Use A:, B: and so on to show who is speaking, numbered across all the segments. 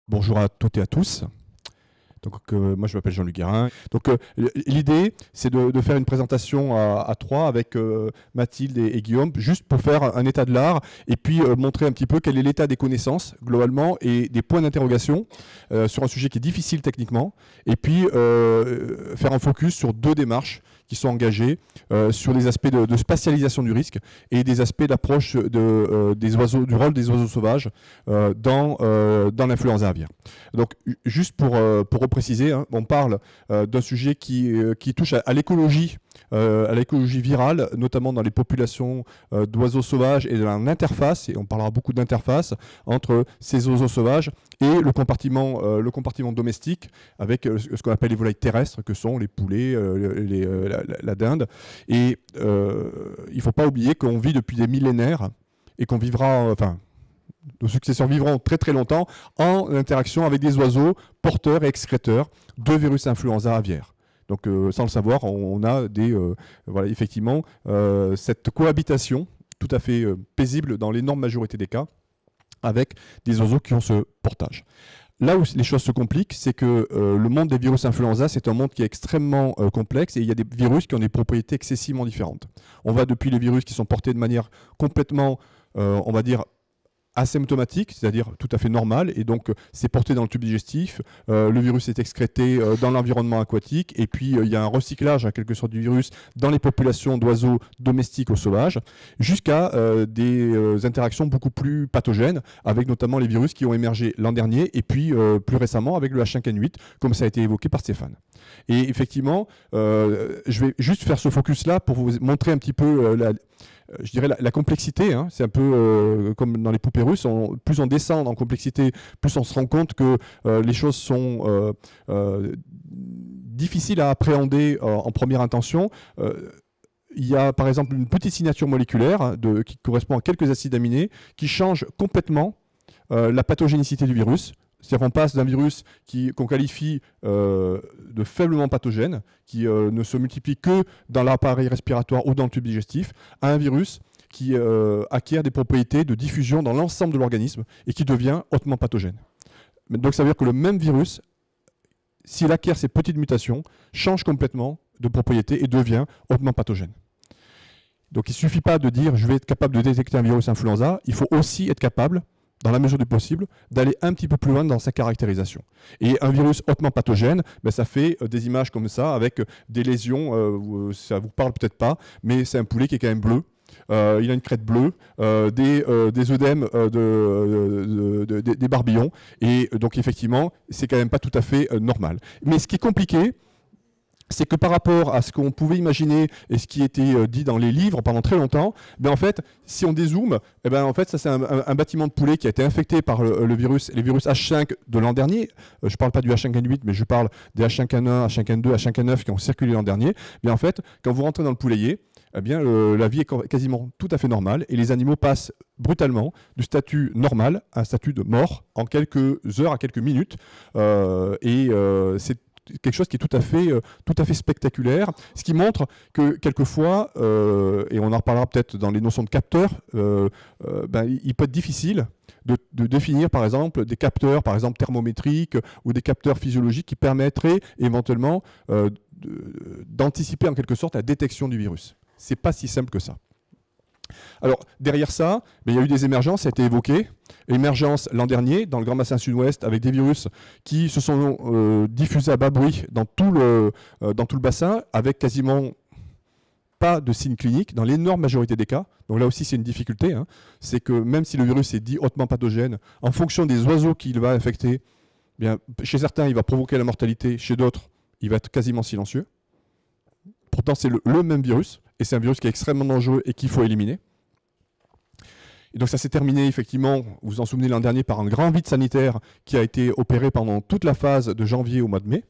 A: Bonjour à toutes et à tous. Donc, moi, je m'appelle Jean-Luc Guérin. Donc, l'idée, c'est de faire une présentation à trois avec Mathilde et Guillaume, juste pour faire un état de l'art et puis montrer un petit peu quel est l'état des connaissances, globalement, et des points d'interrogation sur un sujet qui est difficile techniquement, et puis faire un focus sur deux démarches qui sont engagées sur des aspects de spatialisation du risque et des aspects d'approche du rôle des oiseaux sauvages dans l'influenza aviaire. Donc, juste pour préciser, hein, on parle d'un sujet qui touche à l'écologie virale, notamment dans les populations d'oiseaux sauvages et de l'interface, et on parlera beaucoup d'interface entre ces oiseaux sauvages et le compartiment domestique avec ce qu'on appelle les volailles terrestres, que sont les poulets, la dinde. Et il ne faut pas oublier qu'on vit depuis des millénaires et qu'on vivra, nos successeurs vivront très très longtemps en interaction avec des oiseaux porteurs et excréteurs de virus influenza aviaire. Donc sans le savoir, on a effectivement cette cohabitation tout à fait paisible dans l'énorme majorité des cas avec des oiseaux qui ont ce portage. Là où les choses se compliquent, c'est que le monde des virus influenza, c'est un monde qui est extrêmement complexe et il y a des virus qui ont des propriétés excessivement différentes. On va depuis les virus qui sont portés de manière complètement, on va dire, asymptomatique, c'est-à-dire tout à fait normal, et donc c'est porté dans le tube digestif, le virus est excrété dans l'environnement aquatique, et puis il y a un recyclage en quelque sorte du virus dans les populations d'oiseaux domestiques ou sauvages, jusqu'à des interactions beaucoup plus pathogènes, avec notamment les virus qui ont émergé l'an dernier, et puis plus récemment avec le H5N8, comme ça a été évoqué par Stéphane. Et effectivement, je vais juste faire ce focus-là pour vous montrer un petit peu je dirais la complexité, hein. C'est un peu comme dans les poupées russes, plus on descend en complexité, plus on se rend compte que les choses sont difficiles à appréhender en première intention. Il y a par exemple une petite signature moléculaire qui correspond à quelques acides aminés qui change complètement la pathogénicité du virus. C'est-à-dire qu'on passe d'un virus qu'on qualifie de faiblement pathogène, qui ne se multiplie que dans l'appareil respiratoire ou dans le tube digestif, à un virus qui acquiert des propriétés de diffusion dans l'ensemble de l'organisme et qui devient hautement pathogène. Donc ça veut dire que le même virus, s'il acquiert ces petites mutations, change complètement de propriété et devient hautement pathogène. Donc il ne suffit pas de dire « je vais être capable de détecter un virus influenza », il faut aussi être capable, dans la mesure du possible, d'aller un petit peu plus loin dans sa caractérisation. Et un virus hautement pathogène, ça fait des images comme ça, avec des lésions, ça vous parle peut-être pas, mais c'est un poulet qui est quand même bleu. Il a une crête bleue, des œdèmes, des barbillons, et donc effectivement, c'est quand même pas tout à fait normal. Mais ce qui est compliqué, c'est que par rapport à ce qu'on pouvait imaginer et ce qui était dit dans les livres pendant très longtemps, en fait, si on dézoome, en fait, ça c'est un bâtiment de poulet qui a été infecté par les virus H5 de l'an dernier. Je ne parle pas du H5N8, mais je parle des H5N1, H5N2, H5N9 qui ont circulé l'an dernier. En fait, quand vous rentrez dans le poulailler, la vie est quasiment tout à fait normale et les animaux passent brutalement du statut normal à un statut de mort en quelques heures à quelques minutes. C'est quelque chose qui est tout à fait spectaculaire, ce qui montre que quelquefois, et on en reparlera peut-être dans les notions de capteurs, il peut être difficile de définir par exemple des capteurs, par exemple thermométriques ou des capteurs physiologiques qui permettraient éventuellement d'anticiper en quelque sorte la détection du virus. C'est pas si simple que ça. Alors, derrière ça, il y a eu des émergences, ça a été évoqué. Émergence l'an dernier, dans le Grand Bassin Sud-Ouest, avec des virus qui se sont diffusés à bas bruit dans tout le bassin, avec quasiment pas de signes cliniques, dans l'énorme majorité des cas. Donc là aussi, c'est une difficulté. Hein. C'est que même si le virus est dit hautement pathogène, en fonction des oiseaux qu'il va infecter, chez certains, il va provoquer la mortalité, chez d'autres, il va être quasiment silencieux. Pourtant, c'est le même virus, et c'est un virus qui est extrêmement dangereux et qu'il faut éliminer. Et donc ça s'est terminé effectivement, vous vous en souvenez l'an dernier, par un grand vide sanitaire qui a été opéré pendant toute la phase de janvier au mois de mai,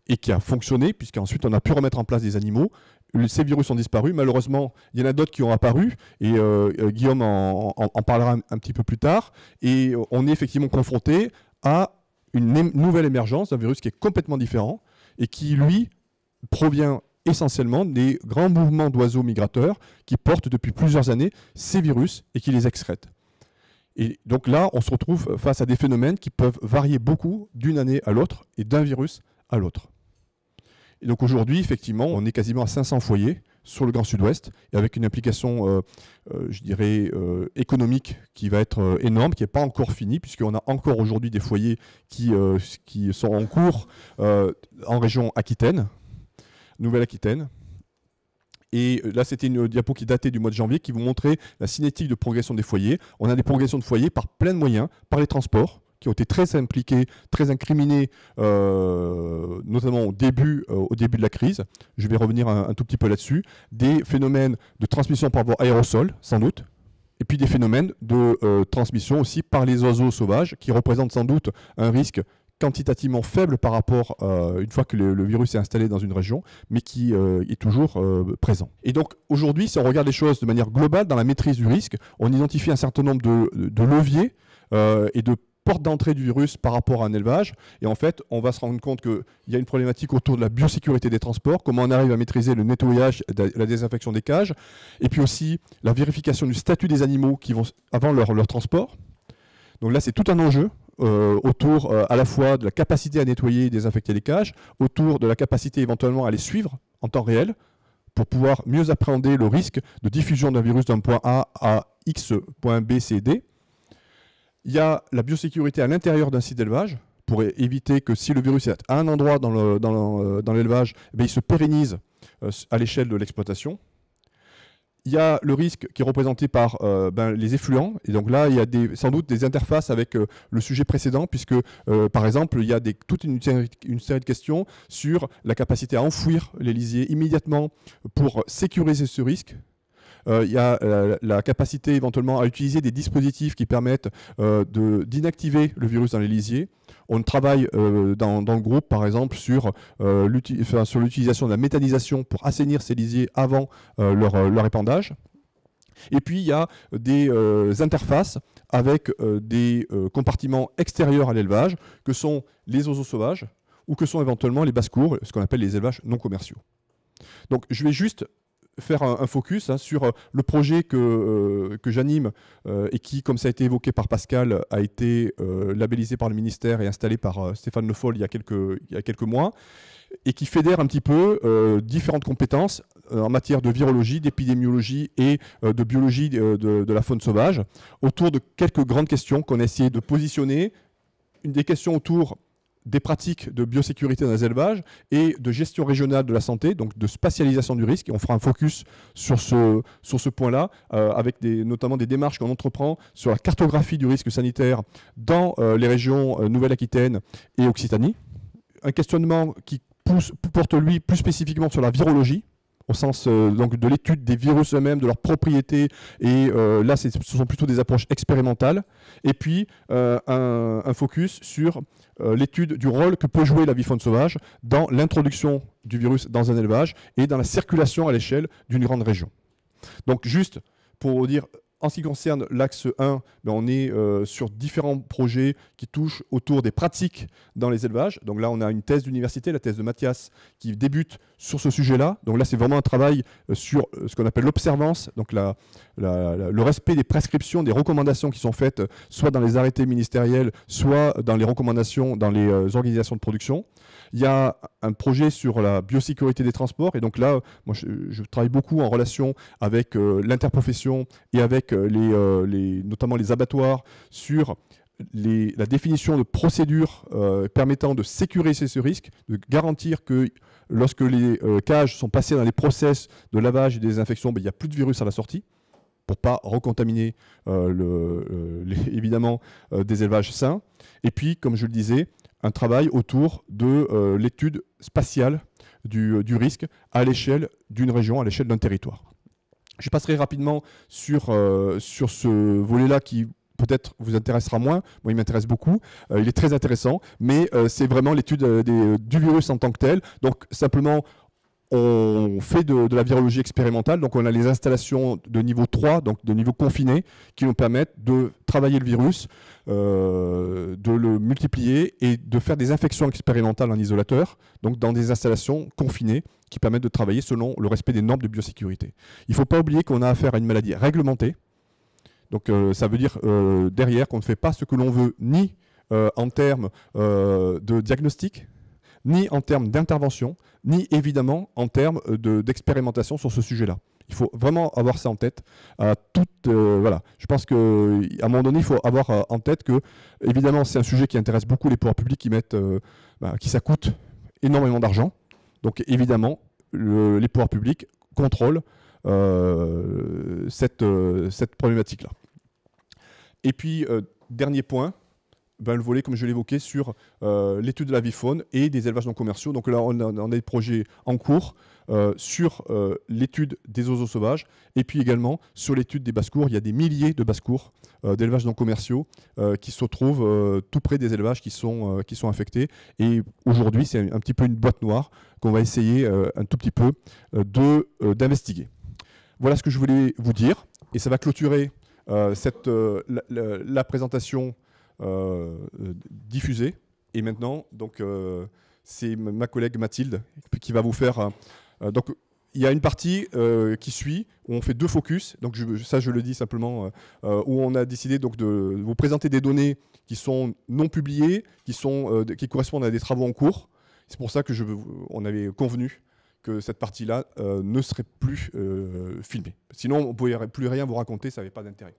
A: et qui a fonctionné, puisqu'ensuite on a pu remettre en place des animaux. Ces virus ont disparu. Malheureusement, il y en a d'autres qui ont apparu, et Guillaume en parlera un petit peu plus tard. Et on est effectivement confronté à une nouvelle émergence d'un virus qui est complètement différent, et qui, lui, provient essentiellement des grands mouvements d'oiseaux migrateurs qui portent depuis plusieurs années ces virus et qui les excrètent. Et donc là, on se retrouve face à des phénomènes qui peuvent varier beaucoup d'une année à l'autre et d'un virus à l'autre. Et donc aujourd'hui, effectivement, on est quasiment à 500 foyers sur le Grand Sud-Ouest, et avec une implication, je dirais, économique qui va être énorme, qui n'est pas encore finie, puisqu'on a encore aujourd'hui des foyers qui sont en cours en région Aquitaine, Nouvelle-Aquitaine. Et là, c'était une diapo qui datait du mois de janvier, qui vous montrait la cinétique de progression des foyers. On a des progressions de foyers par plein de moyens, par les transports, qui ont été très impliqués, très incriminés, notamment au début de la crise. Je vais revenir un tout petit peu là-dessus. Des phénomènes de transmission par voie aérosol, sans doute. Et puis des phénomènes de transmission aussi par les oiseaux sauvages, qui représentent sans doute un risque quantitativement faible par rapport une fois que le virus est installé dans une région, mais qui est toujours présent. Et donc aujourd'hui, si on regarde les choses de manière globale, dans la maîtrise du risque, on identifie un certain nombre de leviers et de porte d'entrée du virus par rapport à un élevage. Et en fait, on va se rendre compte qu'il y a une problématique autour de la biosécurité des transports, comment on arrive à maîtriser le nettoyage, la désinfection des cages, et puis aussi la vérification du statut des animaux qui vont avant leur transport. Donc là, c'est tout un enjeu autour à la fois de la capacité à nettoyer et désinfecter les cages, autour de la capacité éventuellement à les suivre en temps réel, pour pouvoir mieux appréhender le risque de diffusion d'un virus d'un point A à X point B, C, D. Il y a la biosécurité à l'intérieur d'un site d'élevage pour éviter que si le virus est à un endroit dans l'élevage, il se pérennise à l'échelle de l'exploitation. Il y a le risque qui est représenté par les effluents. Et donc là, il y a sans doute des interfaces avec le sujet précédent, puisque, par exemple, il y a toute une série de questions sur la capacité à enfouir les lisiers immédiatement pour sécuriser ce risque. Il y a la capacité éventuellement à utiliser des dispositifs qui permettent d'inactiver le virus dans les lisiers. On travaille dans le groupe, par exemple, sur l'utilisation de la méthanisation pour assainir ces lisiers avant leur épandage. Et puis, il y a des interfaces avec des compartiments extérieurs à l'élevage, que sont les oiseaux sauvages ou que sont éventuellement les basses-cours, ce qu'on appelle les élevages non commerciaux. Donc, je vais juste faire un focus sur le projet que j'anime et qui, comme ça a été évoqué par Pascal, a été labellisé par le ministère et installé par Stéphane Le Foll il y a quelques mois, et qui fédère un petit peu différentes compétences en matière de virologie, d'épidémiologie et de biologie de la faune sauvage, autour de quelques grandes questions qu'on a essayé de positionner. Des questions autour des pratiques de biosécurité dans les élevages et de gestion régionale de la santé, donc de spatialisation du risque. Et on fera un focus sur ce point-là, avec notamment des démarches qu'on entreprend sur la cartographie du risque sanitaire dans les régions Nouvelle-Aquitaine et Occitanie. Un questionnement qui porte, lui, plus spécifiquement sur la virologie, au sens donc de l'étude des virus eux-mêmes, de leurs propriétés, et là ce sont plutôt des approches expérimentales, et puis un focus sur l'étude du rôle que peut jouer la faune sauvage dans l'introduction du virus dans un élevage et dans la circulation à l'échelle d'une grande région. Donc juste pour vous dire, en ce qui concerne l'axe 1, on est sur différents projets qui touchent autour des pratiques dans les élevages. Donc là, on a une thèse d'université, la thèse de Mathias, qui débute sur ce sujet-là. Donc là, c'est vraiment un travail sur ce qu'on appelle l'observance, donc le respect des prescriptions, des recommandations qui sont faites soit dans les arrêtés ministériels, soit dans les recommandations dans les organisations de production. Il y a un projet sur la biosécurité des transports. Et donc là, moi, je travaille beaucoup en relation avec l'interprofession et avec notamment les abattoirs sur la définition de procédures permettant de sécuriser ce risque, de garantir que lorsque les cages sont passées dans les process de lavage et de désinfection, il n'y a plus de virus à la sortie, pour ne pas recontaminer évidemment des élevages sains. Et puis, comme je le disais, un travail autour de l'étude spatiale du risque à l'échelle d'une région, à l'échelle d'un territoire. Je passerai rapidement sur ce volet-là qui peut-être vous intéressera moins. Moi, il m'intéresse beaucoup. Il est très intéressant, mais c'est vraiment l'étude du virus en tant que tel. Donc, simplement, on fait de la virologie expérimentale. Donc, on a les installations de niveau 3, donc de niveau confiné, qui nous permettent de travailler le virus, de le multiplier et de faire des infections expérimentales en isolateur, donc dans des installations confinées qui permettent de travailler selon le respect des normes de biosécurité. Il ne faut pas oublier qu'on a affaire à une maladie réglementée. Donc ça veut dire derrière qu'on ne fait pas ce que l'on veut, ni en termes de diagnostic, ni en termes d'intervention, ni évidemment en termes d'expérimentation sur ce sujet-là. Il faut vraiment avoir ça en tête. Voilà. Je pense qu'à un moment donné, il faut avoir en tête que, évidemment, c'est un sujet qui intéresse beaucoup les pouvoirs publics qui ça coûte énormément d'argent. Donc évidemment, les pouvoirs publics contrôlent cette problématique-là. Et puis, dernier point, le volet, comme je l'évoquais, sur l'étude de la vie-faune et des élevages non commerciaux. Donc là, on a des projets en cours sur l'étude des oiseaux sauvages et puis également sur l'étude des basses-cours. Il y a des milliers de basses-cours d'élevages non commerciaux qui se trouvent tout près des élevages qui sont affectés. Et aujourd'hui, c'est un petit peu une boîte noire qu'on va essayer un tout petit peu d'investiguer. Voilà ce que je voulais vous dire. Et ça va clôturer la présentation diffusée. Et maintenant, donc, c'est ma collègue Mathilde qui va vous faire... donc, il y a une partie qui suit, où on fait 2 focus. Donc, ça, je le dis simplement, où on a décidé donc, de vous présenter des données qui sont non publiées, qui correspondent à des travaux en cours. C'est pour ça que on avait convenu que cette partie-là ne serait plus filmée. Sinon, on ne pourrait plus rien vous raconter, ça n'avait pas d'intérêt.